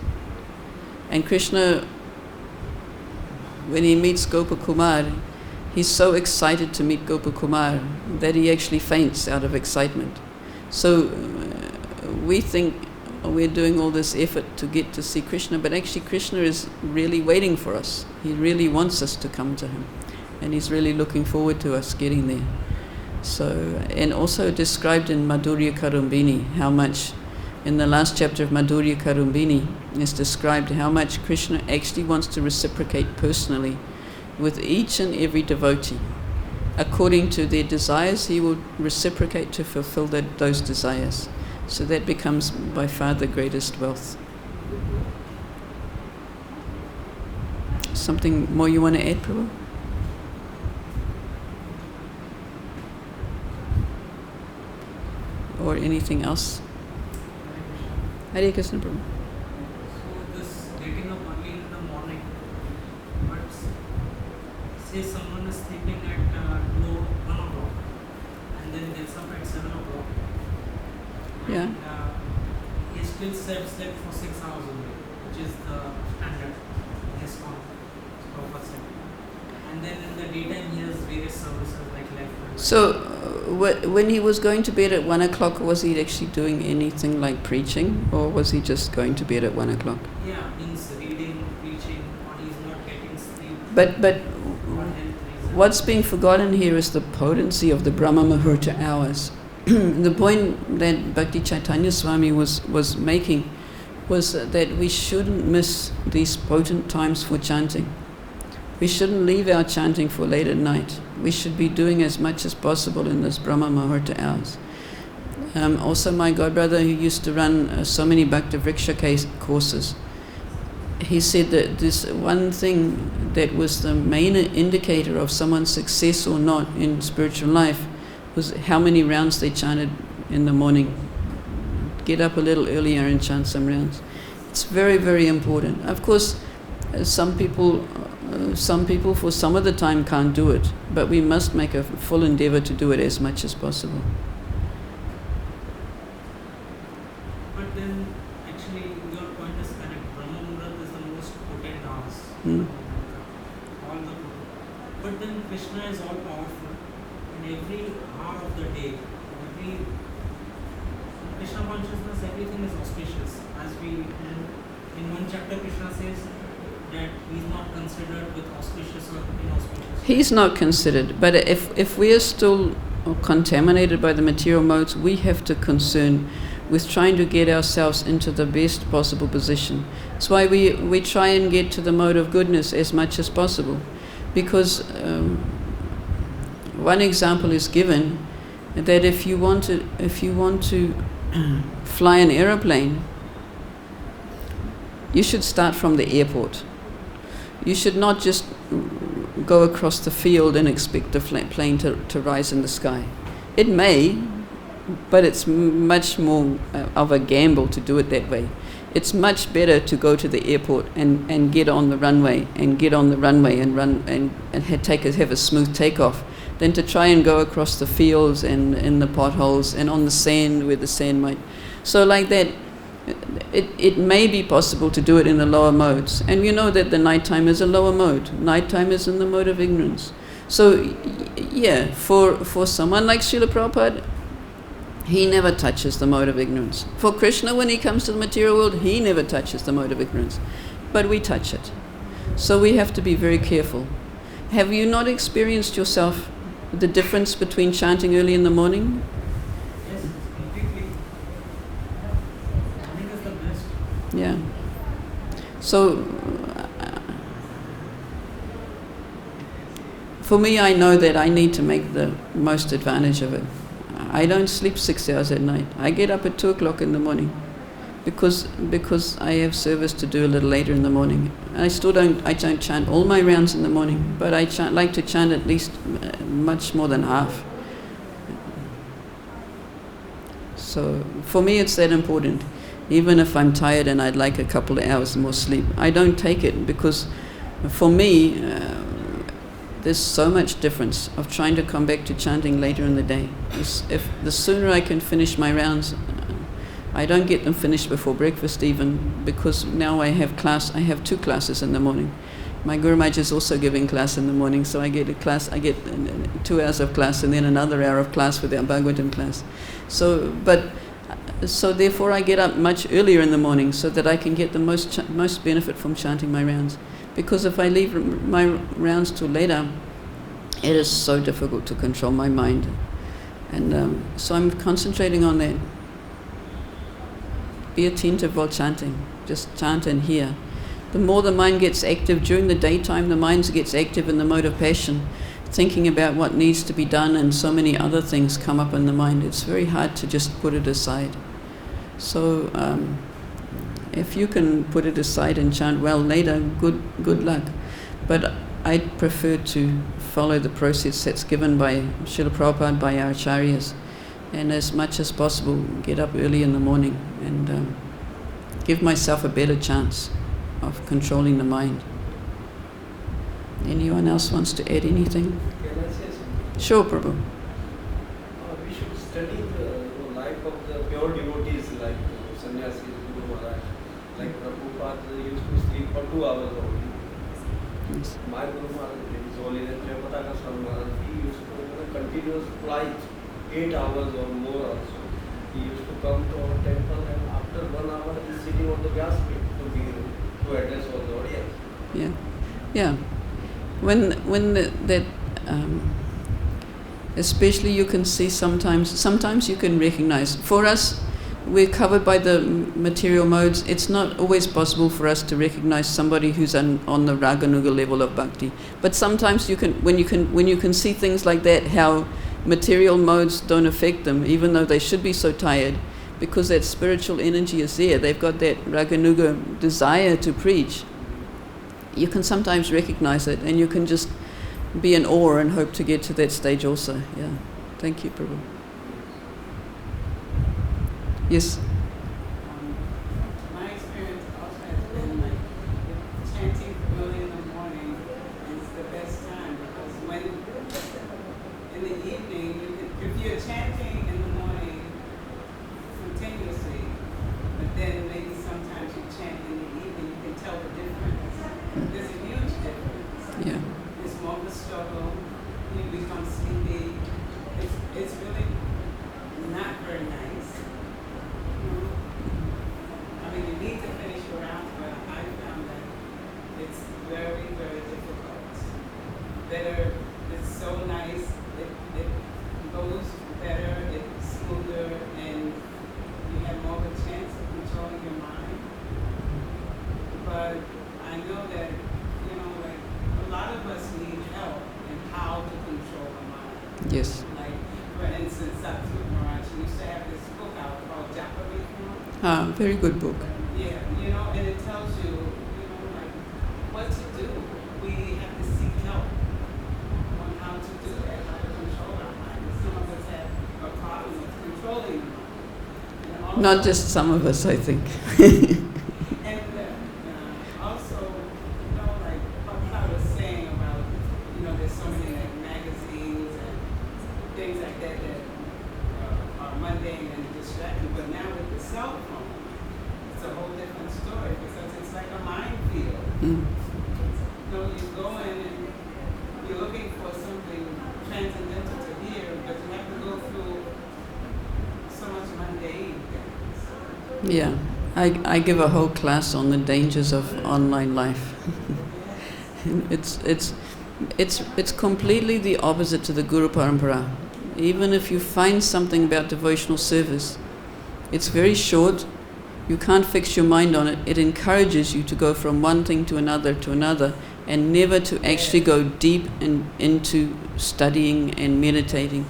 And Krishna, when he meets Gopakumar, he's so excited to meet Gopakumar that he actually faints out of excitement. So we think we're doing all this effort to get to see Krishna, but actually Krishna is really waiting for us. He really wants us to come to him, and he's really looking forward to us getting there. So, and also described in Madhurya Karumbini, how much, in the last chapter of Madhurya Karumbini, is described how much Krishna actually wants to reciprocate personally with each and every devotee. according to their desires, he will reciprocate to fulfill those desires. So that becomes by far the greatest wealth. Something more you want to add, Prabhu? Or anything else? Hare Krishna, Prabhu. So this getting up early in the morning, but say someone is sleeping at 1 o'clock and then gets up at 7 o'clock. Yeah. And he still slept for 6 hours a day, which is the standard in ISKCON. And then in the daytime he has various services like left and right. So, when he was going to bed at 1 o'clock, was he actually doing anything like preaching, or was he just going to bed at 1 o'clock? Yeah, means reading, preaching, or he's not getting sleep. But for health reasons. what's being forgotten here is the potency of the Brahma Muhurta hours. The point that Bhakti Chaitanya Swami was making was that we shouldn't miss these potent times for chanting. We shouldn't leave our chanting for late at night. We should be doing as much as possible in this Brahma Muhurta hours. Also, my godbrother, who used to run so many Bhakti Vriksha courses, he said that this one thing that was the main indicator of someone's success or not in spiritual life was how many rounds they chanted in the morning. Get up a little earlier and chant some rounds. It's very, very important. Of course, some people for some of the time can't do it, but we must make a full endeavor to do it as much as possible. But then, actually, your point is correct. Brahma Muhurta is the most potent hours. All the but then Krishna is all powerful. In every hour of the day, every Krishna consciousness, everything is auspicious. As we in one chapter, Krishna says that he's not considered with auspicious or inauspicious. He's not considered, but if we are still contaminated by the material modes, we have to concern with trying to get ourselves into the best possible position. That's why we try and get to the mode of goodness as much as possible, because one example is given that if you want to fly an aeroplane, you should start from the airport. You should not just go across the field and expect the plane to rise in the sky. It may, but it's much more of a gamble to do it that way. It's much better to go to the airport and get on the runway and run and have a smooth takeoff than to try and go across the fields and in the potholes and on the sand where the sand might. So like that, it may be possible to do it in the lower modes. And you know that the nighttime is a lower mode. Nighttime is in the mode of ignorance. So yeah, for someone like Srila Prabhupada, he never touches the mode of ignorance. For Krishna, when he comes to the material world, he never touches the mode of ignorance. But we touch it. So we have to be very careful. Have you not experienced yourself the difference between chanting early in the morning? Yes, completely. Morning is the best. Yeah. So, for me, I know that I need to make the most advantage of it. I don't sleep 6 hours at night. I get up at 2 o'clock in the morning because I have service to do a little later in the morning. I don't chant all my rounds in the morning, but I like to chant at least much more than half. So for me it's that important. Even if I'm tired and I'd like a couple of hours more sleep, I don't take it, because for me there's so much difference of trying to come back to chanting later in the day. If the sooner I can finish my rounds, I don't get them finished before breakfast even, because now I have 2 classes in the morning. My Guru Maharaj is also giving class in the morning, so I get 2 hours of class and then another hour of class with our Bhagavatam class. So therefore I get up much earlier in the morning so that I can get the most benefit from chanting my rounds. Because if I leave my rounds till later, it is so difficult to control my mind. And so I'm concentrating on that. Be attentive while chanting. Just chant and hear. The more the mind gets active during the daytime, the mind gets active in the mode of passion. thinking about what needs to be done and so many other things come up in the mind, it's very hard to just put it aside. So if you can put it aside and chant well later, good luck. But I prefer to follow the process that's given by Srila Prabhupada, by our acharyas, and as much as possible get up early in the morning and give myself a better chance of controlling the mind. Anyone else wants to add anything? Can I say something? Sure, Prabhu. We should study the life of the pure devotees like Sannyasis, Guru Maharaj. Like Prabhupada used to sleep for 2 hours only. Yes. My Guru Maharaj, his Holiness Jayapataka Swami Maharaj, he used to continuous flight 8 hours or more also. He used to come to our temple and after 1 hour he is sitting on the vyasa to address all the audience. Yeah, yeah. When that especially you can see sometimes you can recognize. For us, we're covered by the material modes. It's not always possible for us to recognize somebody who's on the raganuga level of bhakti. But sometimes when you can see things like that, how material modes don't affect them, even though they should be so tired, because that spiritual energy is there. They've got that raganuga desire to preach. You can sometimes recognize it, and you can just be in awe and hope to get to that stage also. Yeah. Thank you, Prabhu. Yes. My experience also has been like chanting early in the morning is the best time, because when in the evening, if you're chanting in the morning continuously, but then maybe sometimes you chant in the evening, you can tell the difference. There's a huge difference. Yeah. It's more of a struggle. You become sleepy. It's really not very nice. I mean, you need to finish your round, but I found that it's very, very difficult. Better, it's so nice. It goes better. It's smoother, and you have more of a chance of controlling your mind. But I know that, like a lot of us need help in how to control the mind. Yes. Like, for instance, Sattva Maharaj used to have this book out called Japa. Ah, very good book. Yeah, and it tells you, like what to do. We have to seek help on how to do that, how to control our mind. Some of us have a problem with controlling the mind. And also, Not just some of us, I think. and also, like Papa was saying about, there's so many like magazines and things like that are mundane and distracting. But now with the cell phone, it's a whole different story, because it's like a minefield. Mm. You go in and you're looking for something transcendental to hear, but you have to go through so much mundane things. Yeah. I give a whole class on the dangers of online life. It's completely the opposite to the Guru Parampara. Even if you find something about devotional service, it's very short. You can't fix your mind on it. It encourages you to go from one thing to another, and never to actually go deep into studying and meditating.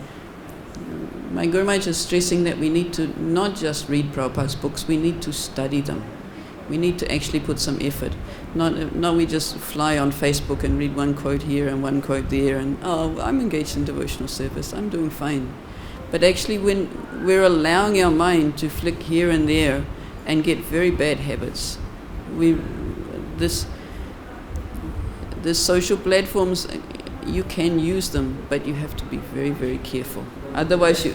My Guru Maharaj is stressing that we need to not just read Prabhupada's books, we need to study them. We need to actually put some effort. Not we just fly on Facebook and read one quote here and one quote there and, I'm engaged in devotional service, I'm doing fine. But actually when we're allowing our mind to flick here and there and get very bad habits, this social platforms, you can use them, but you have to be very, very careful. Otherwise you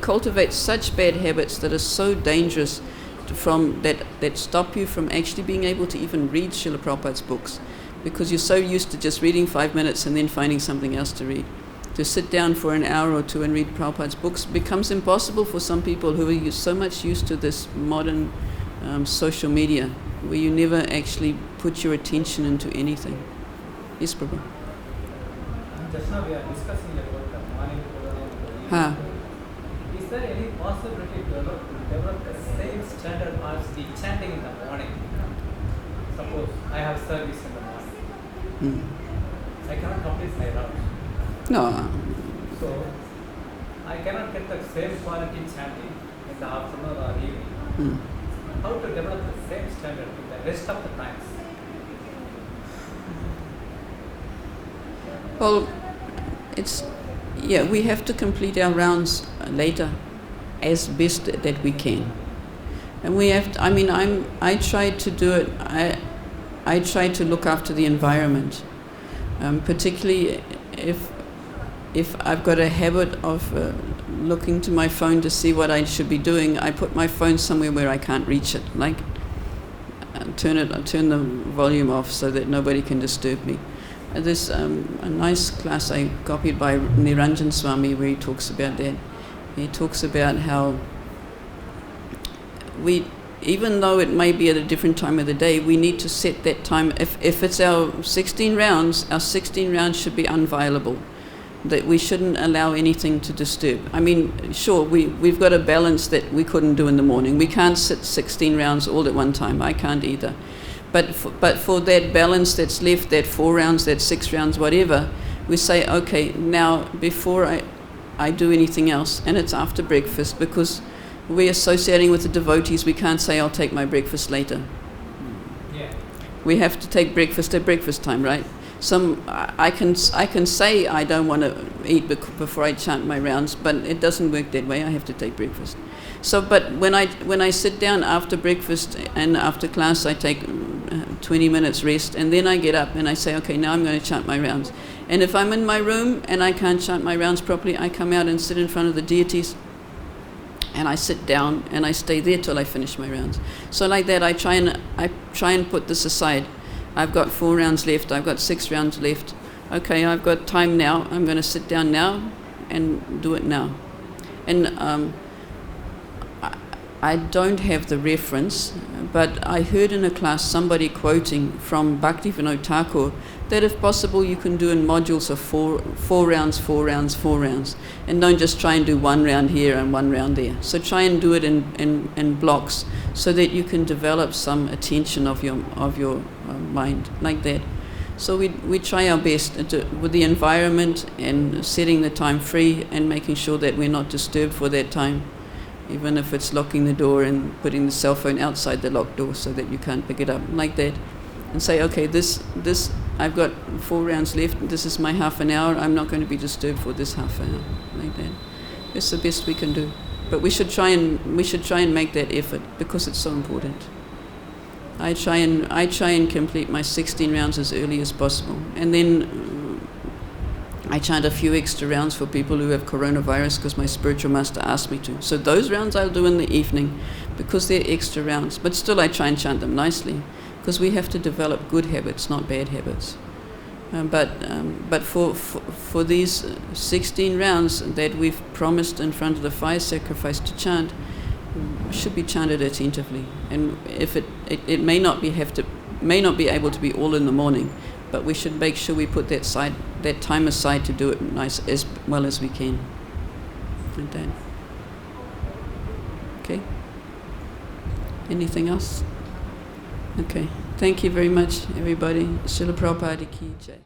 cultivate such bad habits that are so dangerous that stop you from actually being able to even read Srila Prabhupada's books, because you're so used to just reading 5 minutes and then finding something else to read. To sit down for an hour or two and read Prabhupada's books becomes impossible for some people who are so much used to this modern social media, where you never actually put your attention into anything. Yes, Prabhu. Just now we are discussing about the morning Ha. Is there any possibility to develop the same standard as the chanting in the morning? Suppose I have service in the morning. I I cannot complete my rounds. No. So I cannot get the same quality chanting in the afternoon or evening. How to develop the same standard in the rest of the times? Well, we have to complete our rounds later as best that we can. And we have to, I try to do it, I try to look after the environment, particularly if I've got a habit of looking to my phone to see what I should be doing. I put my phone somewhere where I can't reach it, like turn the volume off so that nobody can disturb me. There's a nice class I copied by Niranjan Swami where he talks about that. He talks about how even though it may be at a different time of the day, we need to set that time. If it's our 16 rounds should be unviolable. That we shouldn't allow anything to disturb. Sure, we've got a balance that we couldn't do in the morning. We can't sit 16 rounds all at one time. I can't either. But for that balance that's left, that 4 rounds, that 6 rounds, whatever, we say, okay, now before I do anything else, and it's after breakfast, because we're associating with the devotees, we can't say, I'll take my breakfast later. Yeah. We have to take breakfast at breakfast time, right? I can say I don't want to eat before I chant my rounds, but it doesn't work that way. I have to take breakfast. So, but when I sit down after breakfast and after class, I take 20 minutes rest, and then I get up and I say, okay, now I'm going to chant my rounds. And if I'm in my room and I can't chant my rounds properly, I come out and sit in front of the deities, and I sit down and I stay there till I finish my rounds. So like that, I try and put this aside. I've got 4 rounds left, I've got 6 rounds left. Okay, I've got time now, I'm going to sit down now and do it now. And I don't have the reference, but I heard in a class somebody quoting from Bhaktivinoda Thakur that if possible you can do in modules of 4 rounds, 4 rounds, 4 rounds, and don't just try and do 1 round here and 1 round there. So try and do it in blocks so that you can develop some attention of your mind like that. So we try our best with the environment and setting the time free and making sure that we're not disturbed for that time, even if it's locking the door and putting the cell phone outside the locked door so that you can't pick it up, like that. And say, okay, this I've got 4 rounds left, this is my half an hour, I'm not going to be disturbed for this half an hour, like that. It's the best we can do. But we should try and make that effort because it's so important. I try and complete my 16 rounds as early as possible. And then I chant a few extra rounds for people who have coronavirus because my spiritual master asked me to. So those rounds I'll do in the evening because they're extra rounds. But still I try and chant them nicely because we have to develop good habits, not bad habits. But for these 16 rounds that we've promised in front of the fire sacrifice to chant, should be chanted attentively. And if it may not be able to be all in the morning, but we should make sure we put that time aside to do it nice as well as we can. Like that. Okay. Anything else? Okay. Thank you very much, everybody. Srila Prabhupada ki jai.